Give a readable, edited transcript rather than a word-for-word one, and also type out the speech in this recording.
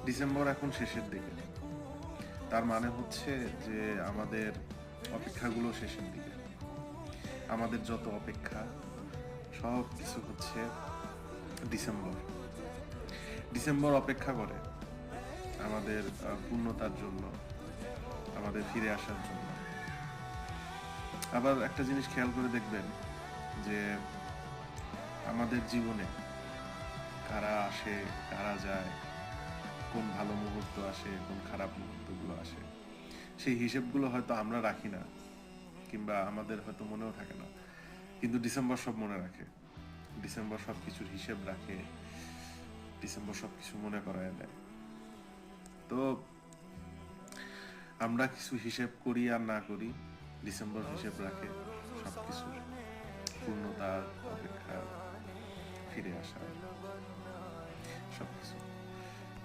December এখন শেষের দিকে। তার মানে হচ্ছে যে আমাদের অপেক্ষাগুলো শেষের দিকে। আমাদের যত অপেক্ষা সব কিছু হচ্ছে ডিসেম্বর। ডিসেম্বর অপেক্ষা করে আমাদের পূর্ণতার জন্য, আমাদের ফিরে আসার জন্য। আবার একটা জিনিস খেয়াল করে দেখবেন যে আমাদের জীবনে কারা আসে, কারা যায়, কোন ভালো মুহূর্ত আসে, কোন খারাপ মুহূর্তগুলো আসে, সেই হিসেবগুলো হয়তো আমরা রাখি না, কিংবা আমাদের হয়তো মনেও থাকে না, কিন্তু ডিসেম্বর সব মনে রাখে। ডিসেম্বর সব কিছুর হিসেব রাখে, ডিসেম্বর সব কিছু মনে করায় দেয়। তো আমরা কিছু হিসেব করি আর না করি, ডিসেম্বর হিসেব রাখে সব কিছুর, পূর্ণতার, অপেক্ষার, ফিরে আসার।